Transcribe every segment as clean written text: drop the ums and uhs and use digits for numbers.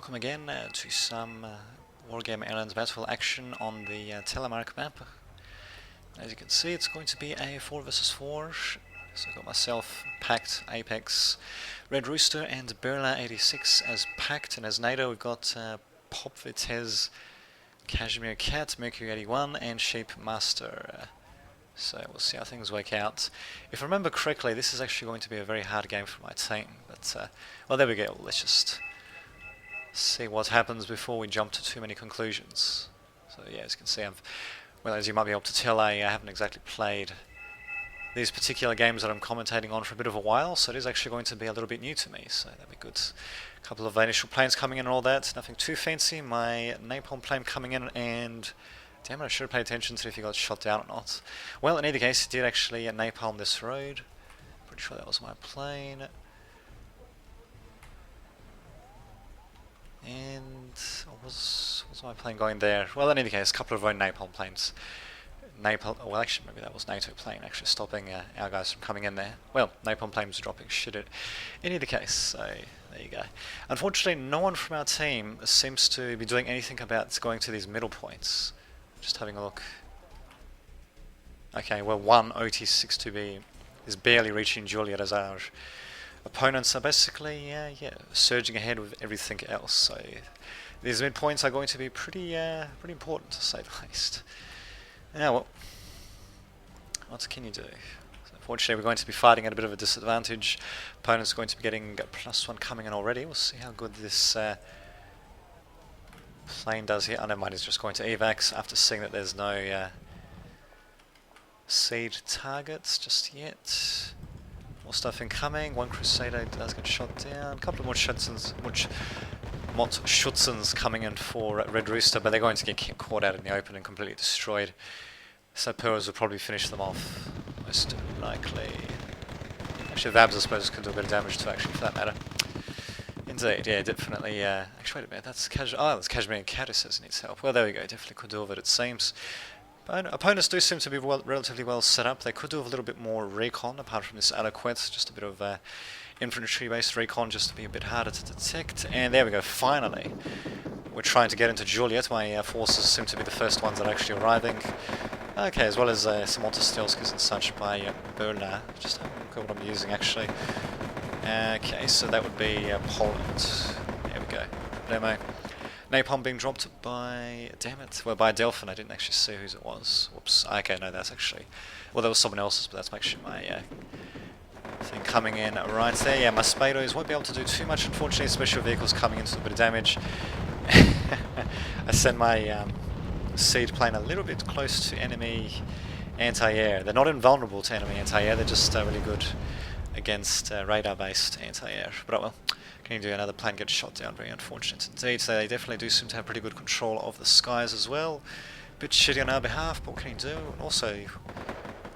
Welcome again to some Wargame Airland battle action on the Telemark map. As you can see, it's going to be a 4 vs 4. So I've got myself, Pact, Apex, Red Rooster and Berla 86 as Pact, and as NATO we've got Pop Vitez, Kashmir Cat, Mercury 81 and Sheep Master. So we'll see how things work out. If I remember correctly, this is actually going to be a very hard game for my team. But, well, there we go. Let's just see what happens before we jump to too many conclusions. So yeah, as you can see, as you might be able to tell, I haven't exactly played these particular games that I'm commentating on for a bit of a while, so it is actually going to be a little bit new to me, so that'd be good. A couple of initial planes coming in and all that, nothing too fancy. My napalm plane coming in, and damn it, I should have paid attention to if he got shot down or not. Well, in either case, he did actually napalm this road. Pretty sure that was my plane. And was my plane going there? Well, in any case, a couple of our napalm planes. Well, actually, maybe that was NATO plane actually stopping our guys from coming in there. Well, napalm plane was dropping shit. In either case, so there you go. Unfortunately, no one from our team seems to be doing anything about going to these middle points. Just having a look. Okay, well, one OT-62B is barely reaching Juliet as our opponents are basically, surging ahead with everything else. So these midpoints are going to be pretty important, to say the least. Yeah, well, what can you do? So unfortunately, we're going to be fighting at a bit of a disadvantage. Opponent's going to be getting +1 coming in already. We'll see how good this plane does here. Oh, never mind, he's just going to evacs after seeing that there's no siege targets just yet. More stuff incoming. One Crusader does get shot down. A couple of more Schutzens coming in for Red Rooster, but they're going to get caught out in the open and completely destroyed. Sapeurs will probably finish them off, most likely. Actually, Vabs, I suppose, could do a bit of damage too, actually, for that matter. Indeed, yeah, definitely. Actually, wait a minute, that's that's Kashmir Cat who says he needs help. Well, there we go, definitely could do with it, it seems. But opponents do seem to be relatively well set up. They could do with a little bit more recon, apart from this adequate, just a bit of infantry-based recon, just to be a bit harder to detect. And there we go, finally. We're trying to get into Juliet. My forces seem to be the first ones that are actually arriving. Okay, as well as some Autostelskis and such by Berla. Just have a look at what I'm using, actually. Okay, so that would be Poland. There we go. Demo. Napalm being dropped by, damn it, well, by Delphin. I didn't actually see whose it was. Whoops. Okay, no, that's actually, well, that was someone else's, but that's actually my thing coming in right there. Yeah, my Spados won't be able to do too much, unfortunately. Special vehicles coming in to do a bit of damage. I send my seed plane a little bit close to enemy anti-air. They're not invulnerable to enemy anti-air, they're just really good against radar-based anti-air. But well, can you do another plane get shot down? Very unfortunate indeed. So they definitely do seem to have pretty good control of the skies as well. Bit shitty on our behalf, but what can you do? And also,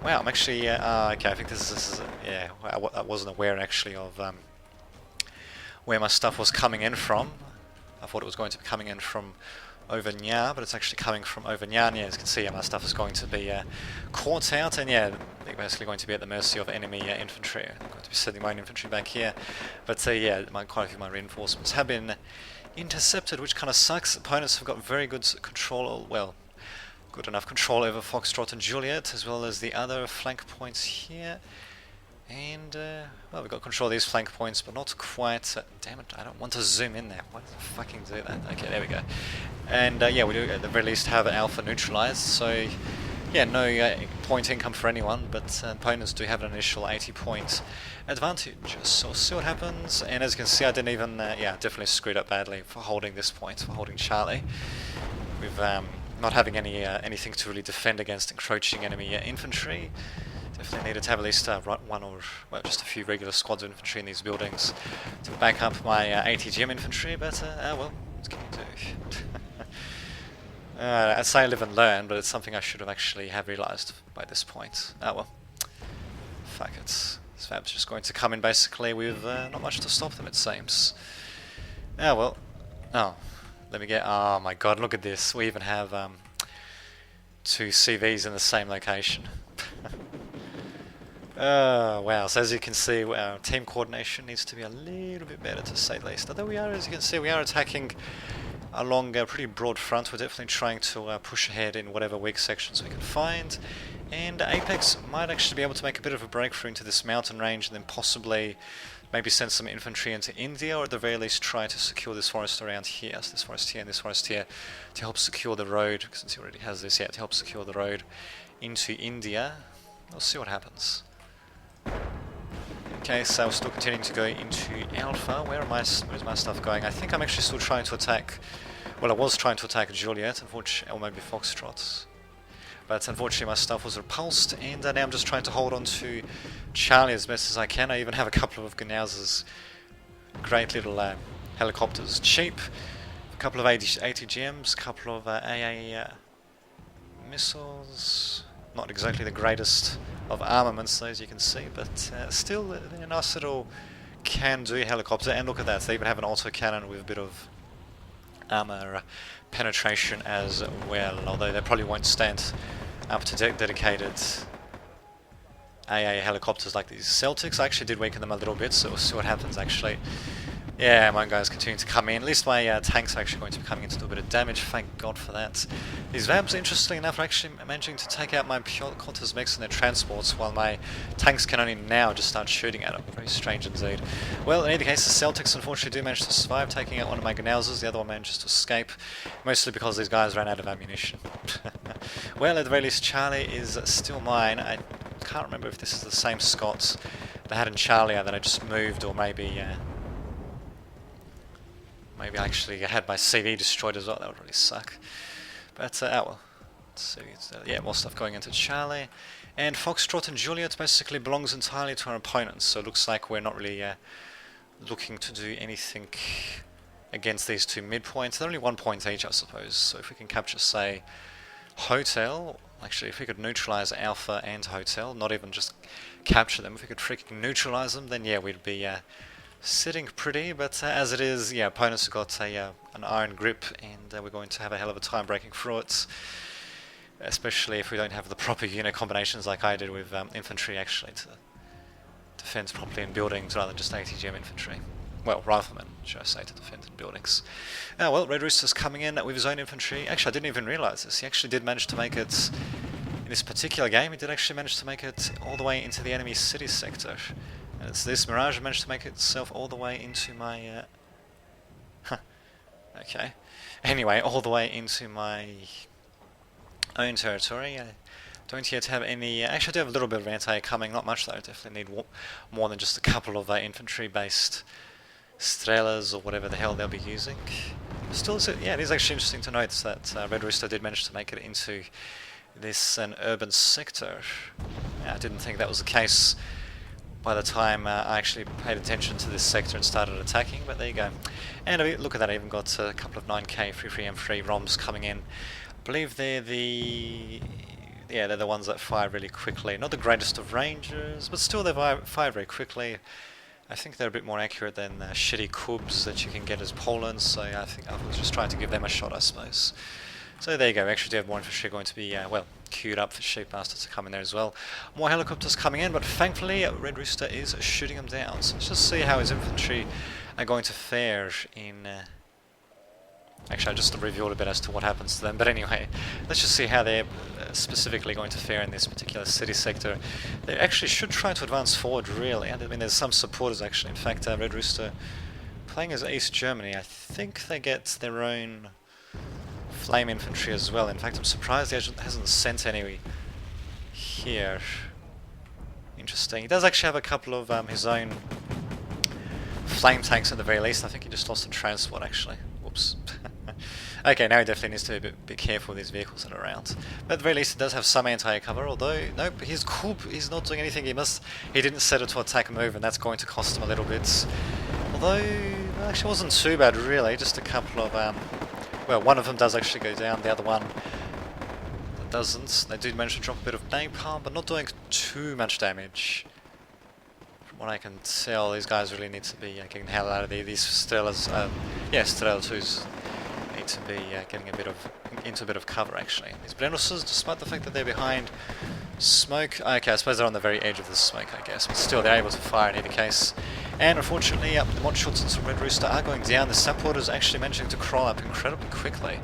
wow, I'm actually, okay, I think this is yeah, I wasn't aware actually of where my stuff was coming in from. I thought it was going to be coming in from over Nya, but it's actually coming from over Nya. Yeah, as you can see, my stuff is going to be caught out, and yeah, they're basically going to be at the mercy of enemy infantry. I'm going to be sending my own infantry back here, but yeah, quite a few of my reinforcements have been intercepted, which kind of sucks. Opponents have got very good control, well, good enough control over Foxtrot and Juliet, as well as the other flank points here. And, well, we've got control of these flank points, but not quite. Damn it, I don't want to zoom in there. Why did I fucking do that? Okay, there we go. And, yeah, we do at the very least have Alpha neutralized, so, yeah, no point income for anyone, but opponents do have an initial 80-point advantage. So we'll see what happens. And as you can see, I didn't even, yeah, definitely screwed up badly for holding this point, for holding Charlie. With not having anything to really defend against encroaching enemy infantry. Definitely needed to have at least one or, well, just a few regular squads of infantry in these buildings to back up my ATGM infantry, but, well, what can you do? I say I live and learn, but it's something I should have actually have realised by this point. Ah, well. Fuck it. This Fab's just going to come in basically with not much to stop them, it seems. Ah, well. Oh, let me get, oh my god, look at this. We even have 2 CVs in the same location. Wow, so as you can see, our team coordination needs to be a little bit better, to say the least. Although we are, as you can see, we are attacking along a pretty broad front. We're definitely trying to push ahead in whatever weak sections we can find. And Apex might actually be able to make a bit of a breakthrough into this mountain range and then possibly maybe send some infantry into India, or at the very least try to secure this forest around here. So this forest here and this forest here to help secure the road, since he already has this, yeah, to help secure the road into India. We'll see what happens. Okay, so we're still continuing to go into Alpha. Where's my stuff going? I think I'm actually still trying to attack, well, I was trying to attack Juliet, unfortunately, or maybe Foxtrot. But unfortunately my stuff was repulsed, and now I'm just trying to hold on to Charlie as best as I can. I even have a couple of Gnauser's great little helicopters. Cheap, a couple of ATGMs, a couple of AA missiles. Not exactly the greatest of armaments, as you can see, but still they're a nice little can-do helicopter. And look at that, they even have an autocannon with a bit of armor penetration as well, although they probably won't stand up to dedicated AA helicopters like these Celtics. I actually did weaken them a little bit, so we'll see what happens actually. Yeah, my guys continue to come in. At least my tanks are actually going to be coming in to do a bit of damage, thank God for that. These Vabs, interestingly enough, are actually managing to take out my Piotr mechs and their transports, while my tanks can only now just start shooting at them. Very strange indeed. Well, in either case, the Celtics unfortunately do manage to survive, taking out one of my Gnausers. The other one manages to escape, mostly because these guys ran out of ammunition. Well, at the very least, Charlie is still mine. I can't remember if this is the same Scots that I had in Charlie that I just moved, or maybe maybe I actually had my CV destroyed as well. That would really suck. But, oh well. Let's see. Yeah, more stuff going into Charlie. And Foxtrot and Juliet basically belongs entirely to our opponents. So it looks like we're not really looking to do anything against these two midpoints. They're only 1 point each, I suppose. So if we can capture, say, Hotel. Actually, if we could neutralize Alpha and Hotel, not even just capture them. If we could freaking neutralize them, then yeah, we'd be sitting pretty, but as it is, yeah, opponents have got an iron grip, and we're going to have a hell of a time breaking through it, especially if we don't have the proper unit combinations like I did with infantry, actually, to defend properly in buildings rather than just ATGM infantry. Well, riflemen, should I say, to defend in buildings. Well, Red Rooster's coming in with his own infantry. Actually, I didn't even realise this. He actually did manage to make it, in this particular game, he did actually manage to make it all the way into the enemy city sector. And it's this Mirage managed to make itself all the way into my... okay. Anyway, all the way into my own territory. I don't yet have any... actually, I do have a little bit of anti-air coming. Not much, though. I definitely need more than just a couple of infantry-based Strelas or whatever the hell they'll be using. Still, yeah, it is actually interesting to note that Red Rooster did manage to make it into this urban sector. I didn't think that was the case by the time I actually paid attention to this sector and started attacking, but there you go. And look at that, I even got a couple of 9k 33M3 ROMs coming in. I believe they're the... yeah, they're the ones that fire really quickly. Not the greatest of rangers, but still they fire very quickly. I think they're a bit more accurate than shitty Kubs that you can get as Poland, so I think I was just trying to give them a shot, I suppose. So there you go, we actually do have more infantry going to be, well, queued up for Sheepmaster to come in there as well. More helicopters coming in, but thankfully Red Rooster is shooting them down. So let's just see how his infantry are going to fare in... actually, I just revealed a bit as to what happens to them, but anyway, let's just see how they're specifically going to fare in this particular city sector. They actually should try to advance forward, really. I mean, there's some supporters, actually. In fact, Red Rooster, playing as East Germany, I think they get their own flame infantry as well. In fact, I'm surprised he hasn't sent any here. Interesting. He does actually have a couple of his own flame tanks at the very least. I think he just lost a transport, actually. Whoops. Okay, now he definitely needs to be a bit careful with these vehicles that are around. But at the very least, it does have some anti-air cover, although, nope, his Kub is not doing anything. He didn't set it to attack a move, and that's going to cost him a little bit. Although, it actually wasn't too bad, really. Just a couple of, well, one of them does actually go down, the other one doesn't. They did manage to drop a bit of napalm, but not doing too much damage. From what I can tell, these guys really need to be getting the hell out of there. These Strelas, yeah, Strela 2s need to be getting into a bit of cover, actually. These Brennuses, despite the fact that they're behind Smoke, okay, I suppose they're on the very edge of the smoke, I guess, but still they're able to fire in either case. And unfortunately, the mod Schutzens from Red Rooster are going down. The support is actually managing to crawl up incredibly quickly.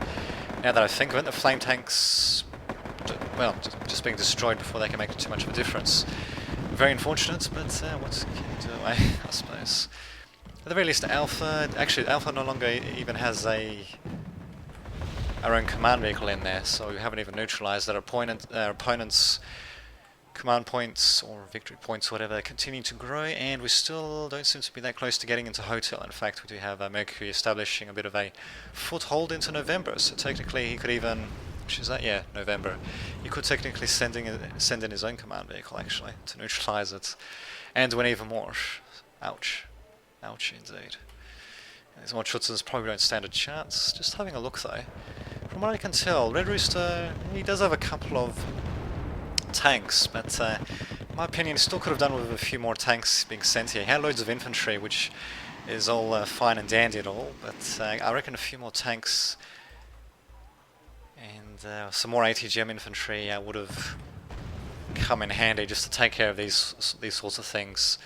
Now that I think of it, the flame tanks, well, just being destroyed before they can make too much of a difference. Very unfortunate, but what can you do, I suppose. At the very least, Alpha, actually Alpha no longer even has our own command vehicle in there, so we haven't even neutralized our opponent's command points or victory points, whatever, continue to grow, and we still don't seem to be that close to getting into Hotel. In fact, we do have Mercury establishing a bit of a foothold into November, so technically he could even, which is that, yeah, November, he could technically send in his own command vehicle, actually, to neutralize it, and win even more. Ouch. Ouch, indeed. These more Schutzens probably don't stand a chance. Just having a look, though. From what I can tell, Red Rooster, he does have a couple of tanks, but in my opinion, he still could have done with a few more tanks being sent here. He had loads of infantry, which is all fine and dandy and all, but I reckon a few more tanks and some more ATGM infantry would have come in handy just to take care of these sorts of things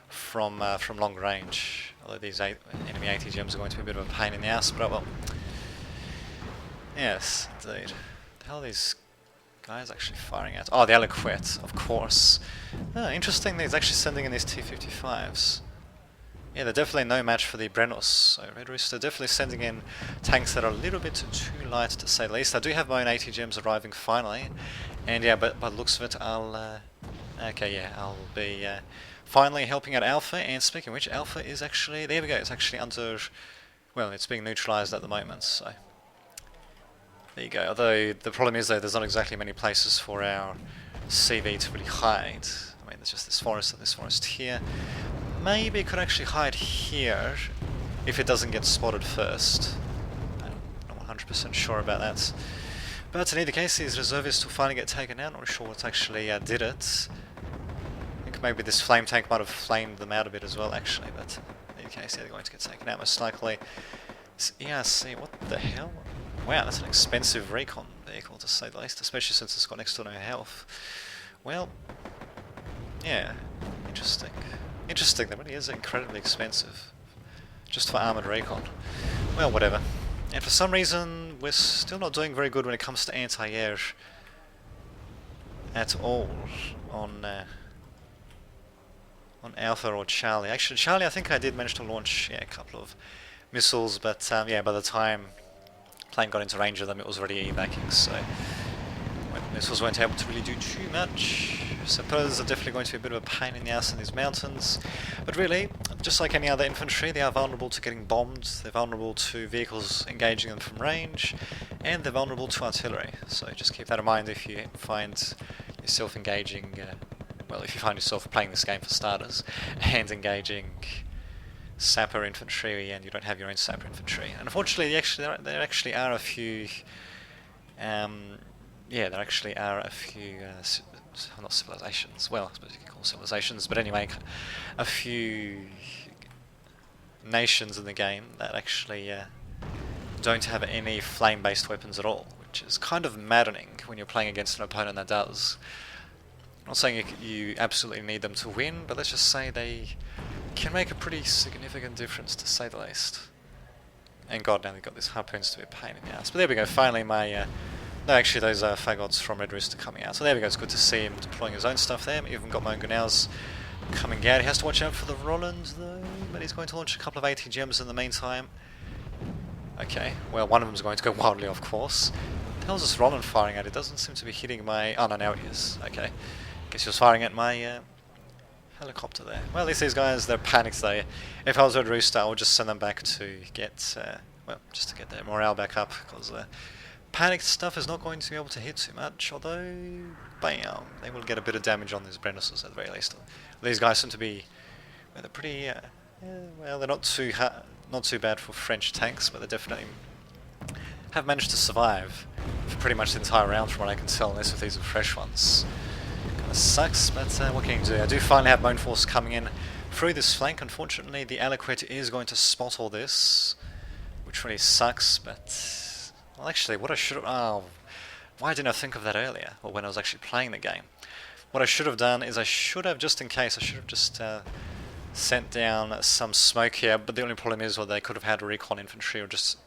from long range. Although these enemy ATGMs are going to be a bit of a pain in the ass, but well. Yes, indeed. The hell are these guys actually firing at? Oh, the Aliquette, of course. Oh, interesting that he's actually sending in these T-55s. Yeah, they're definitely no match for the Brenos. So Red Rooster definitely sending in tanks that are a little bit too light, to say the least. I do have my own ATGMs arriving finally, and yeah, but by the looks of it, I'll be finally helping out Alpha. And speaking of which, Alpha is actually, there we go, it's actually under, well, it's being neutralized at the moment, so there you go. Although the problem is, though, there's not exactly many places for our CV to really hide. I mean, there's just this forest and this forest here. Maybe it could actually hide here if it doesn't get spotted first. I'm not 100% sure about that. But in either case, these reservists will finally get taken out. Not sure what actually did it. I think maybe this flame tank might have flamed them out a bit as well, actually. But in either case, yeah, they're going to get taken out most likely. ERC, what the hell? Wow, that's an expensive recon vehicle, to say the least, especially since it's got next to no health. Well, yeah, interesting. Interesting, that really is incredibly expensive, just for armoured recon. Well, whatever. And for some reason, we're still not doing very good when it comes to anti-air at all on Alpha or Charlie. Actually, Charlie, I think I did manage to launch a couple of missiles, but yeah, by the time plane got into range of them, it was already evacuating, so missiles weren't able to really do too much. Suppose are definitely going to be a bit of a pain in the ass in these mountains, but really, just like any other infantry, they are vulnerable to getting bombed, they're vulnerable to vehicles engaging them from range, and they're vulnerable to artillery, so just keep that in mind if you find yourself engaging, well, if you find yourself playing this game for starters, and engaging sapper infantry and you don't have your own sapper infantry. And unfortunately, there actually are a few, there actually are a few, not civilizations, well, I suppose you could call civilizations, but anyway, a few nations in the game that actually don't have any flame-based weapons at all, which is kind of maddening when you're playing against an opponent that does. I'm not saying you absolutely need them to win, but let's just say they can make a pretty significant difference, to say the least. And god, now they've got these harpoons to be a pain in the ass. But there we go, finally my, no, actually those are fagots from Red Rooster coming out. So there we go, it's good to see him deploying his own stuff there. Even got my own Gunnaus coming out. He has to watch out for the Roland though, but he's going to launch a couple of ATGMs in the meantime. Okay, well, one of them's going to go wildly off course. What the hell's this Roland firing at? It doesn't seem to be hitting my, oh no, now it is. Okay, guess he was firing at my helicopter there. Well, at least these guys, they're panicked though. If I was Red Rooster, I would just send them back to get, well, just to get their morale back up, because panicked stuff is not going to be able to hit too much, although, bam, they will get a bit of damage on these Brennusses at the very least. These guys seem to be, well, they're pretty, well, they're not too bad for French tanks, but they definitely have managed to survive for pretty much the entire round from what I can tell, unless if these are fresh ones. Kinda sucks, but what can you do? I do finally have Bone Force coming in through this flank. Unfortunately, the Aliquette is going to spot all this, which really sucks, but, well, actually, what I should have, oh, Why didn't I think of that earlier, or when I was actually playing the game? What I should have done is just in case, I should have just sent down some smoke here, but the only problem is, well, they could have had recon infantry or just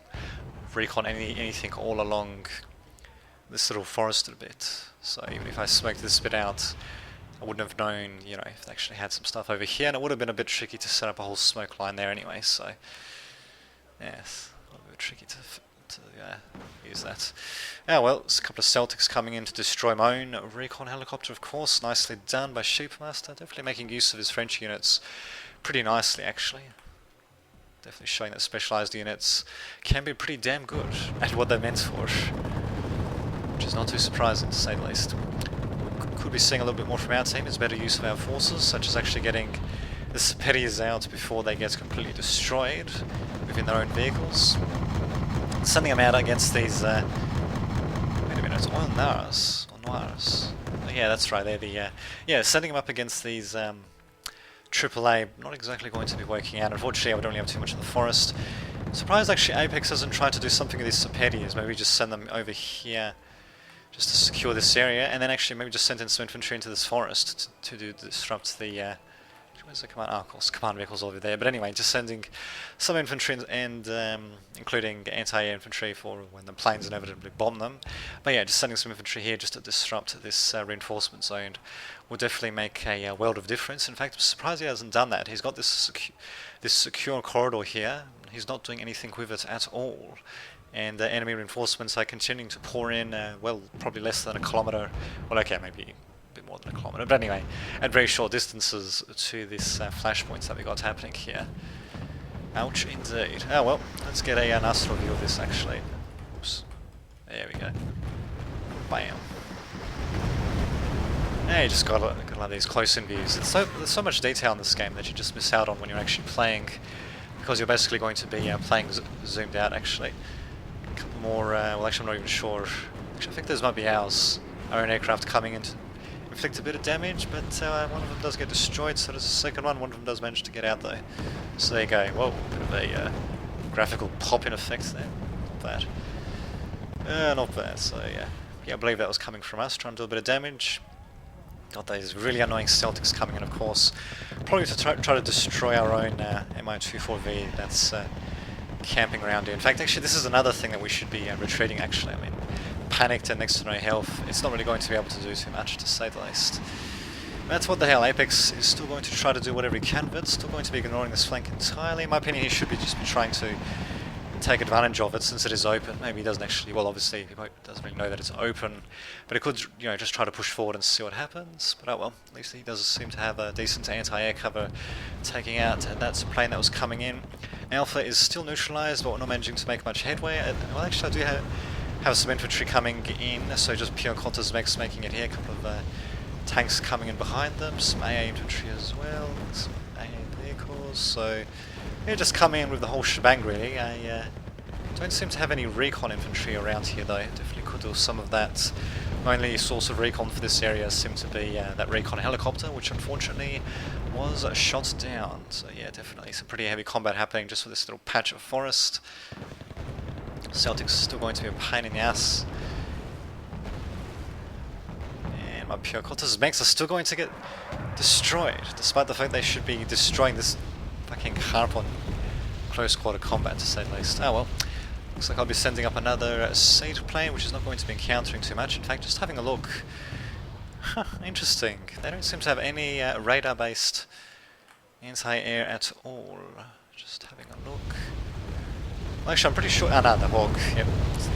recon anything all along this little forested bit. So even if I smoked this bit out, I wouldn't have known, you know, if they actually had some stuff over here, and it would have been a bit tricky to set up a whole smoke line there anyway, so yes, a little bit tricky to use that. Oh well, it's a couple of Celtics coming in to destroy my own recon helicopter, of course. Nicely done by Sheepmaster, definitely making use of his French units pretty nicely actually. Definitely showing that specialised units can be pretty damn good at what they're meant for, which is not too surprising to say the least. Could be seeing a little bit more from our team is better use of our forces, such as actually getting the Sepetias out before they get completely destroyed within their own vehicles. Sending them out against these, wait a minute, oil noirs, or noirs. Oh, yeah, that's right, they're the, yeah, sending them up against these, AAA, not exactly going to be working out. Unfortunately, I would only have too much of the forest. I'm surprised actually Apex hasn't tried to do something with these Sepetias, maybe just send them over here, just to secure this area, and then actually maybe just send in some infantry into this forest to disrupt the, where's the command? Of course, command vehicles over there. But anyway, just sending some infantry and including anti-air infantry for when the planes inevitably bomb them. But yeah, just sending some infantry here just to disrupt this reinforcement zone will definitely make a world of difference. In fact, I'm surprised he hasn't done that. He's got this secure corridor here. He's not doing anything with it at all. And enemy reinforcements are continuing to pour in, well, probably less than a kilometer. Well, okay, maybe bit more than a kilometer, but anyway, at very short distances to this flashpoints that we got happening here. Ouch, indeed. Oh well, let's get a nice review of this actually. Oops. There we go. Bam. Yeah, you just got a lot of these close-in views. There's so much detail in this game that you just miss out on when you're actually playing, because you're basically going to be playing zoomed out actually. A couple more, well actually I'm not even sure. Actually I think those might be our own aircraft coming in to inflict a bit of damage, but one of them does get destroyed, so does the second one. One of them does manage to get out though. So there you go. Whoa, bit of a graphical pop-in effect there. Not bad. Not bad. So yeah, I believe that was coming from us, trying to do a bit of damage. Got these really annoying Celtics coming in, of course. Probably to try to destroy our own Mi-24V that's camping around here. In fact, actually, this is another thing that we should be retreating, actually. I mean, panicked and next to no health, it's not really going to be able to do too much, to say the least. That's what the hell. Apex is still going to try to do whatever he can, but still going to be ignoring this flank entirely. In my opinion, he should just be trying to take advantage of it since it is open. Maybe he doesn't actually, well obviously he doesn't really know that it's open, but he could, you know, just try to push forward and see what happens. But oh well, at least he does seem to have a decent anti-air cover taking out that plane that was coming in. Alpha is still neutralized, but we're not managing to make much headway. Well actually I do have some infantry coming in, so just pure Qantas mechs making it here, a couple of tanks coming in behind them, some AA infantry as well, some AA vehicles, so yeah, just come in with the whole shebang really. I don't seem to have any recon infantry around here though, definitely could do some of that. My only source of recon for this area seemed to be that recon helicopter, which unfortunately was shot down, so yeah, definitely some pretty heavy combat happening just with this little patch of forest. Celtics still going to be a pain in the ass. And my pure Qantas mechs are still going to get destroyed, despite the fact they should be destroying this fucking harp on close quarter combat, to say the least. Oh well. Looks like I'll be sending up another siege plane, which is not going to be encountering too much. In fact, just having a look. Huh, interesting. They don't seem to have any radar-based anti-air at all. Just having a look. Well, actually, I'm pretty sure... Ah, no, the Hawk. Yep.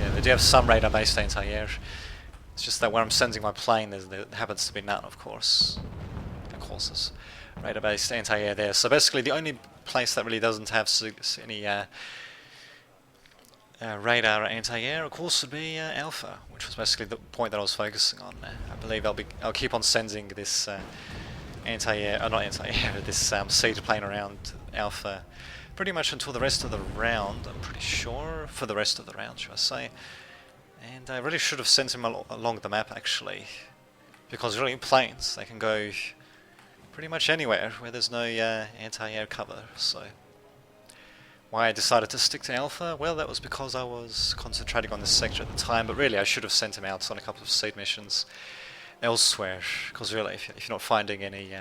Yeah, they do have some radar-based anti-air. It's just that where I'm sending my plane, there happens to be none, of course. Of course, there's radar-based anti-air there. So basically, the only place that really doesn't have any radar anti-air, of course, would be Alpha, which was basically the point that I was focusing on. I believe I'll keep on sending this anti-air, not anti-air, this siege plane around Alpha pretty much until the rest of the round, I'm pretty sure, for the rest of the round, should I say. And I really should have sent him along the map, actually, because really planes, they can go pretty much anywhere where there's no anti-air cover, so Why I decided to stick to Alpha? Well, that was because I was concentrating on this sector at the time, but really I should have sent him out on a couple of seed missions elsewhere, because really, if you're not finding any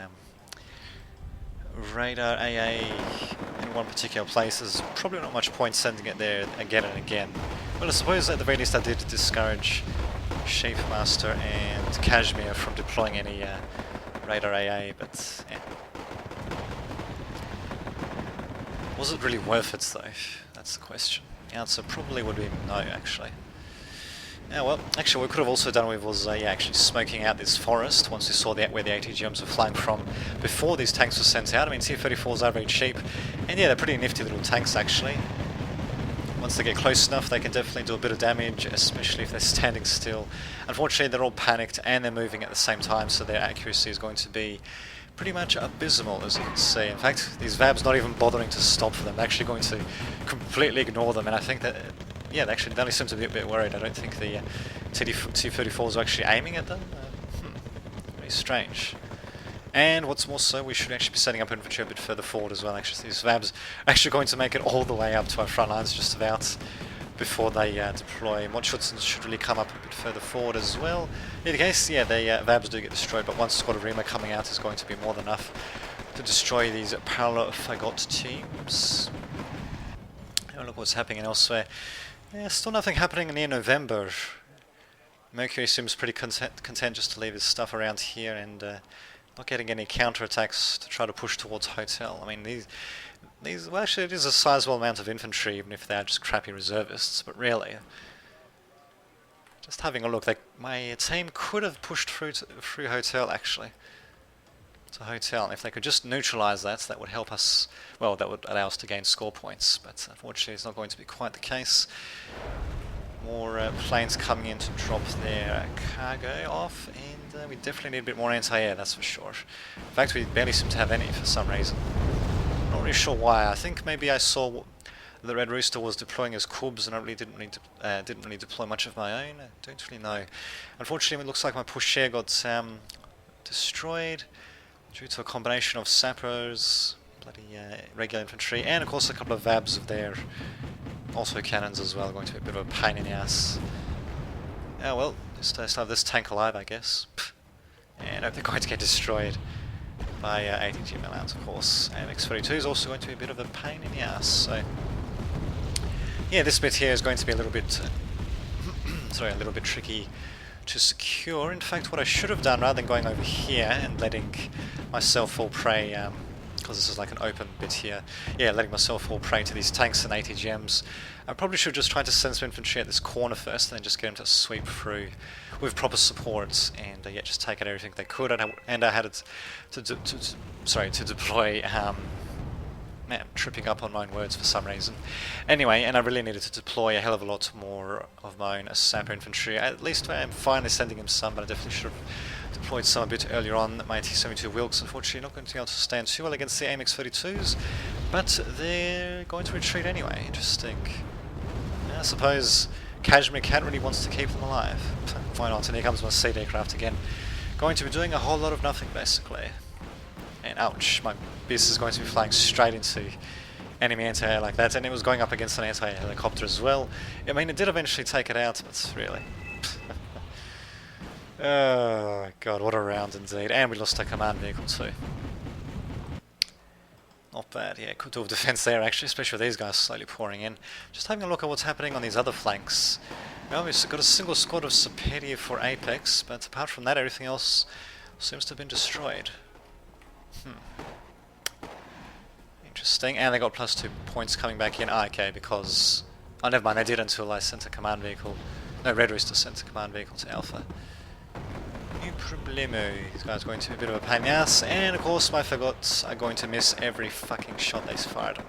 radar AA in one particular place, there's probably not much point sending it there again and again. Well, I suppose at the very least I did discourage Shapemaster and Kashmir from deploying any radar AA, but yeah. Was it really worth it though? That's the question. The answer probably would be no, actually. Yeah, well, actually what we could have also done with was actually smoking out this forest once we saw where the ATGMs were flying from before these tanks were sent out. I mean, T-34s are very cheap, and yeah, they're pretty nifty little tanks actually. Once they get close enough, they can definitely do a bit of damage, especially if they're standing still. Unfortunately, they're all panicked and they're moving at the same time, so their accuracy is going to be pretty much abysmal, as you can see. In fact, these VABs not even bothering to stop for them. They're actually going to completely ignore them, and I think that, yeah, they only seem to be a bit worried. I don't think the T-34s are actually aiming at them. Very strange. And what's more so, we should actually be setting up infantry a bit further forward as well. Actually, these VABs are actually going to make it all the way up to our front lines just about before they deploy. Motschutzen should really come up a bit further forward as well. In any case, yeah, the VABs do get destroyed, but one squad of Rima coming out is going to be more than enough to destroy these parallel fagot teams. Oh, look what's happening elsewhere. Yeah, still nothing happening near November. Mercury seems pretty content just to leave his stuff around here and not getting any counterattacks to try to push towards Hotel. I mean, these well, actually, it is a sizable amount of infantry, even if they are just crappy reservists, but really, just having a look, my team could have pushed through Hotel, actually, to Hotel, and if they could just neutralize that, that would help us, well, that would allow us to gain score points, but unfortunately it's not going to be quite the case. More planes coming in to drop their cargo off, and we definitely need a bit more anti-air, that's for sure. In fact, we barely seem to have any for some reason. Not really sure why. I think maybe I saw the Red Rooster was deploying his Cubs, and I really didn't really deploy much of my own. I don't really know. Unfortunately, it looks like my push air got destroyed due to a combination of sappers, bloody regular infantry, and of course a couple of VABs of their also cannons as well, going to be a bit of a pain in the ass. Oh well, just still have this tank alive, I guess. And I hope they're going to get destroyed by ATG Milan, of course. And X-32 is also going to be a bit of a pain in the ass, so yeah, this bit here is going to be a little bit sorry, a little bit tricky to secure. In fact, what I should have done, rather than going over here and letting myself fall prey, because this is like an open bit here, yeah, letting myself fall prey to these tanks and ATGMs, I probably should just try to send some infantry at this corner first, and then just get them to sweep through with proper supports, and yeah, just take out everything they could. And I had it to deploy. Man, I'm tripping up on my own words for some reason. Anyway, and I really needed to deploy a hell of a lot more of my own sapper infantry. At least I am finally sending him some, but I definitely should have deployed some a bit earlier on. My T-72 Wilkes, unfortunately, not going to be able to stand too well against the AMX-32s, but they're going to retreat anyway. Interesting. I suppose Kashmir Cat really wants to keep them alive. Why not? And here comes my seed aircraft again. Going to be doing a whole lot of nothing, basically. And ouch, my beast is going to be flying straight into enemy anti-air like that, and it was going up against an anti-air helicopter as well. I mean, it did eventually take it out, but really... oh god, what a round indeed. And we lost our command vehicle too. Not bad, yeah, could do with defense there actually, especially with these guys slowly pouring in. Just having a look at what's happening on these other flanks. Well, we've got a single squad of Superior for Apex, but apart from that, everything else seems to have been destroyed. Interesting, and they got +2 points coming back in. Okay, because... oh, never mind, they did until I sent a command vehicle. No, Red Rooster sent a command vehicle to Alpha. No problemo. These guys are going to be a bit of a pain in the ass, and of course my Fagots are going to miss every fucking shot they fired on.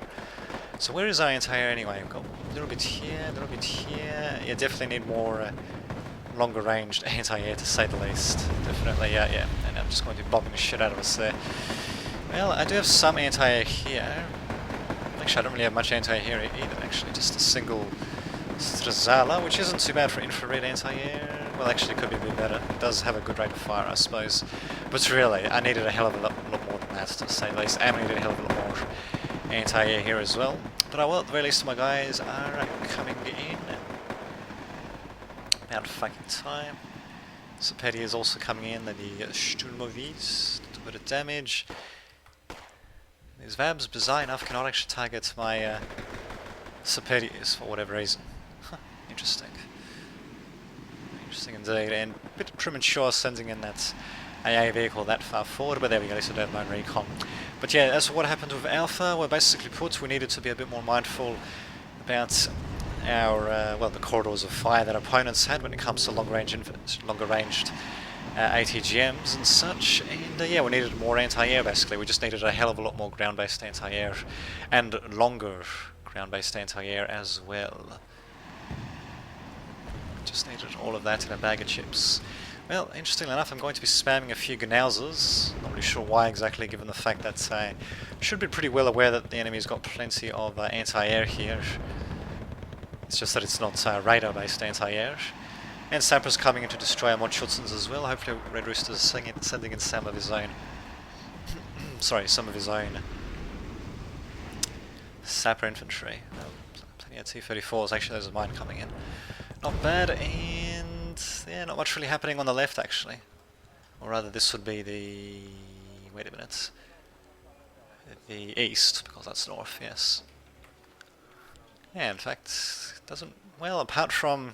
So where is our anti-air anyway? We've got a little bit here, a little bit here. Yeah, definitely need more longer ranged anti-air to say the least. Definitely, yeah. And I'm just going to be bombing the shit out of us there. Well, I do have some anti-air here. Actually, I don't really have much anti-air here either, actually. Just a single Strazala, which isn't too bad for infrared anti-air. Well, actually, it could be a bit better. It does have a good rate of fire, I suppose. But really, I needed a hell of a lot more than that, to say the least. And I needed a hell of a lot more anti-air here as well. But well, at the very least my guys are coming in. About fucking time. Sapeti is also coming in, the Sturmovies, do a bit of damage. These Vabs, bizarre enough, cannot actually target my Sapeti's for whatever reason. Interesting. Interesting indeed, and a bit premature sending in that AA vehicle that far forward, but there we go, at least I don't have my own recon. But yeah, as for what happened with Alpha, we're basically put, we needed to be a bit more mindful about our, well, the corridors of fire that opponents had when it comes to longer ranged ATGMs and such, and yeah, we needed more anti-air basically. We just needed a hell of a lot more ground-based anti-air, and longer ground-based anti-air as well. Just needed all of that in a bag of chips. Well, interestingly enough, I'm going to be spamming a few Gnausers. Not really sure why exactly, given the fact that I should be pretty well aware that the enemy's got plenty of anti-air here. It's just that it's not radar-based anti-air. And Sapper's coming in to destroy our mod Schutzens as well. Hopefully Red Rooster's sending in some of his own... sorry, some of his own Sapper infantry. Plenty of T-34s, actually those are mine coming in. Not bad, and yeah, not much really happening on the left actually. Or rather this would be the... wait a minute. The east, because that's north, yes. Yeah, in fact, doesn't... well, apart from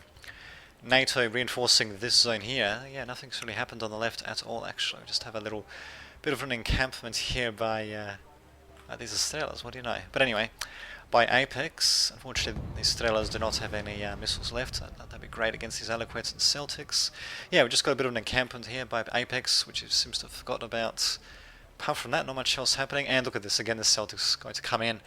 NATO reinforcing this zone here, yeah, nothing's really happened on the left at all actually. We just have a little bit of an encampment here by... these are Strelas, what do you know? But anyway, by Apex. Unfortunately, these Strelas do not have any missiles left. That'd be great against these Aliquettes and Celtics. Yeah, we just got a bit of an encampment here by Apex, which it seems to have forgotten about. Apart from that, not much else happening. And look at this, again, the Celtics going to come in.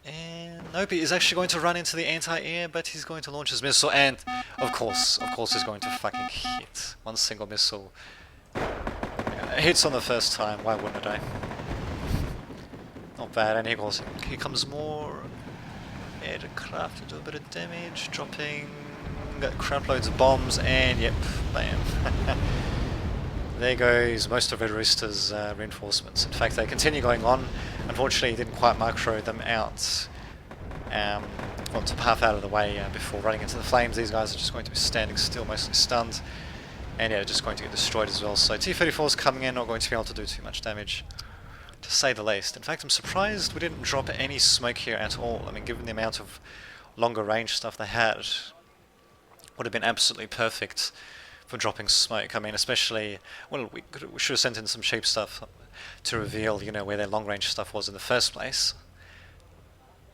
And nope, he is actually going to run into the anti-air, but he's going to launch his missile, and of course he's going to fucking hit. One single missile. Hits on the first time, why wouldn't it, eh? Not bad, and here comes more aircraft to do a bit of damage, dropping crap loads of bombs, and yep, bam. There goes most of Red Rooster's reinforcements. In fact, they continue going on. Unfortunately, he didn't quite macro them out. Well, top half out of the way before running into the flames. These guys are just going to be standing still, mostly stunned. And yeah, just going to get destroyed as well. So T-34's coming in, not going to be able to do too much damage, to say the least. In fact, I'm surprised we didn't drop any smoke here at all. I mean, given the amount of longer range stuff they had, would have been absolutely perfect for dropping smoke. I mean, especially, well, we should have sent in some cheap stuff to reveal, you know, where their long-range stuff was in the first place.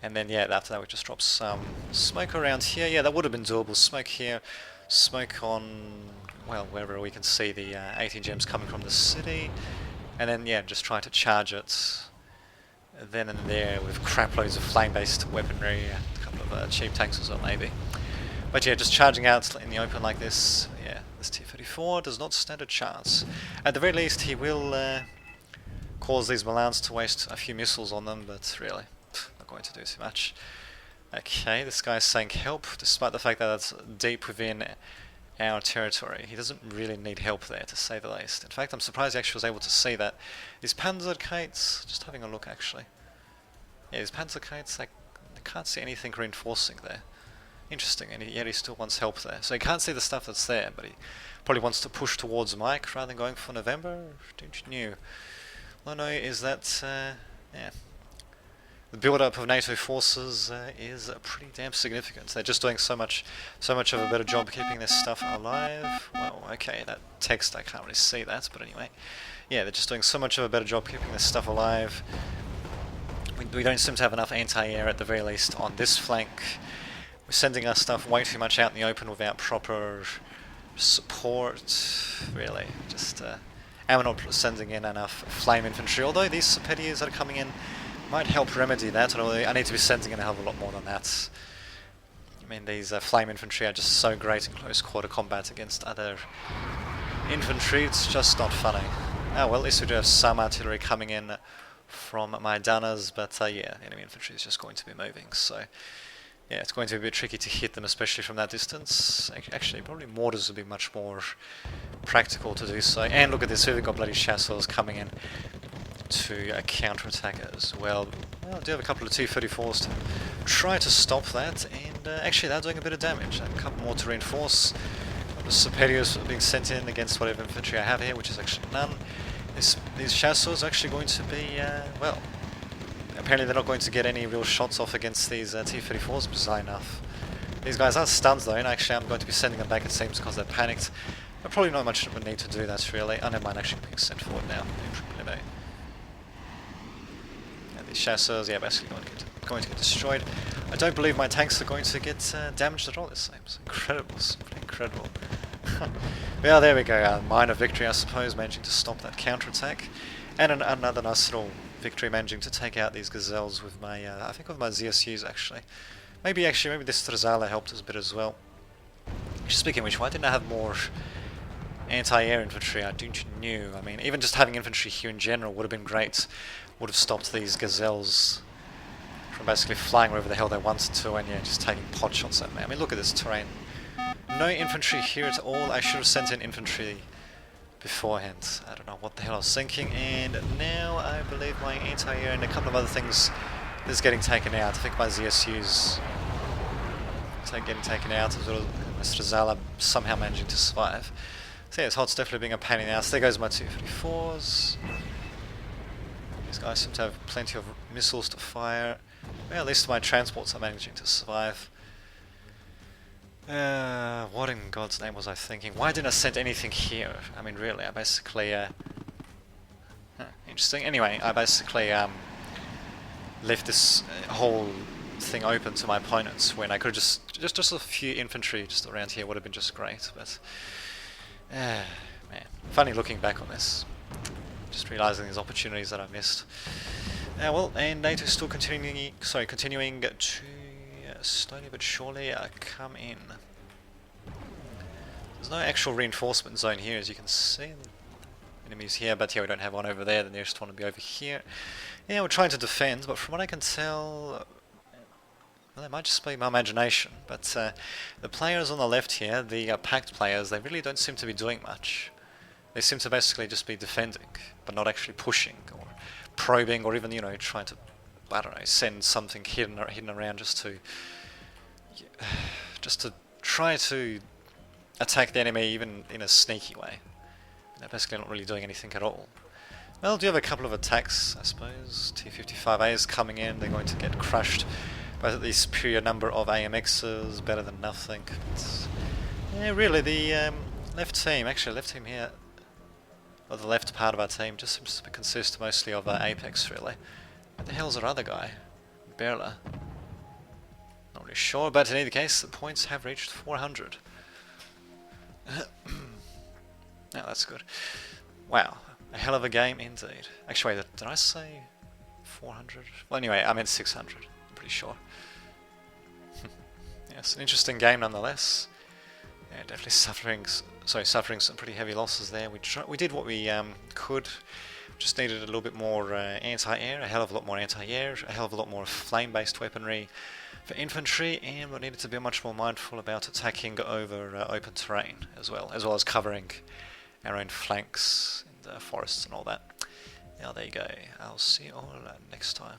And then, yeah, after that we just dropped some smoke around here. Yeah, that would have been doable. Smoke here, smoke on, well, wherever we can see the 18 gems coming from the city. And then, yeah, just try to charge it then and there with crap loads of flame-based weaponry, a couple of cheap tanks as well, maybe. But yeah, just charging out in the open like this, yeah, this T-34 does not stand a chance. At the very least, he will cause these Milans to waste a few missiles on them, but really, not going to do too much. Okay, this guy's saying help, despite the fact that it's deep within our territory. He doesn't really need help there, to say the least. In fact, I'm surprised he actually was able to see that. These Panzerkites, just having a look actually. Yeah, these Panzerkites, I can't see anything reinforcing there. Interesting, and yet he still wants help there. So he can't see the stuff that's there, but he probably wants to push towards Mike rather than going for November. Don't you know? All I know is that, yeah, the build-up of NATO forces is pretty damn significant. They're just doing so much of a better job keeping this stuff alive. Well, okay, that text, I can't really see that, but anyway. Yeah, they're just doing so much of a better job keeping this stuff alive. We don't seem to have enough anti-air at the very least on this flank. We're sending our stuff way too much out in the open without proper support, really. Just, and we're not sending in enough flame infantry, although these Sapetiers that are coming in might help remedy that, although I need to be sending in a hell of a lot more than that. I mean, these flame infantry are just so great in close quarter combat against other infantry, it's just not funny. Oh well, at least we do have some artillery coming in from Maidanas, but yeah, enemy infantry is just going to be moving, so yeah, it's going to be a bit tricky to hit them, especially from that distance. Actually, probably mortars would be much more practical to do so. And look at this, we've got bloody chasseurs coming in to counter-attack as well. Well, I do have a couple of T-34s to try to stop that, and actually they're doing a bit of damage. A couple more to reinforce. A couple of superiors being sent in against whatever infantry I have here, which is actually none. These chasseurs are actually going to be, well, apparently they're not going to get any real shots off against these T-34s, bizarre enough. These guys are stunned though, and actually I'm going to be sending them back, it seems, because they're panicked. But probably not much of a need to do that, really. Oh, never mind, actually being sent forward now. Yeah, these chasseurs, yeah, basically going to get destroyed. I don't believe my tanks are going to get damaged at all this time. It's incredible, simply incredible. Well, there we go, minor victory, I suppose, managing to stop that counterattack. And another nice little victory, managing to take out these gazelles with my, I think with my ZSUs, actually. Maybe this Strzelza helped us a bit as well. Speaking of which, why didn't I have more anti-air infantry? I don't know. I mean, even just having infantry here in general would have been great. Would have stopped these gazelles from basically flying wherever the hell they wanted to, and yeah, just taking pot shots at me. I mean, look at this terrain. No infantry here at all. I should have sent in infantry beforehand. I don't know what the hell I was thinking, and now I believe my anti-air and a couple of other things is getting taken out. I think my ZSU's getting taken out as well as Strzelza somehow managing to survive. So yeah, it's definitely being a pain in the ass. There goes my 254s. These guys seem to have plenty of missiles to fire. Well, at least my transports are managing to survive. What in God's name was I thinking? Why didn't I send anything here? I mean, really, I basically... interesting. Anyway, I basically left this whole thing open to my opponents when I could have just a few infantry just around here would have been just great, but man, funny looking back on this, just realizing these opportunities that I missed. Well, and NATO still continuing to slowly but surely come in. There's no actual reinforcement zone here, as you can see. Enemies here, but yeah, we don't have one over there. The nearest one will be over here. Yeah, we're trying to defend, but from what I can tell, well, it might just be my imagination, but the players on the left here, the packed players, they really don't seem to be doing much. They seem to basically just be defending, but not actually pushing or probing, or even, you know, trying to, I don't know, send something hidden around just to try to attack the enemy, even in a sneaky way. They're basically not really doing anything at all. Well, do you have a couple of attacks, I suppose? T-55As coming in, they're going to get crushed by the superior number of AMXs, better than nothing. But, yeah, really, the left team here, or the left part of our team, just seems to consist mostly of Apex, really. What the hell's our other guy? Berla. Not really sure, but in either case, the points have reached 400. Now that's good. Wow, a hell of a game indeed. Actually, wait, did I say 400? Well, anyway, I meant 600. I'm pretty sure. Yes, an interesting game nonetheless. Yeah, definitely suffering some pretty heavy losses there. We did what we could. Just needed a little bit more anti-air, a hell of a lot more anti-air, a hell of a lot more flame-based weaponry for infantry, and we needed to be much more mindful about attacking over open terrain as well as covering our own flanks in the forests and all that. Now there you go. I'll see you all next time.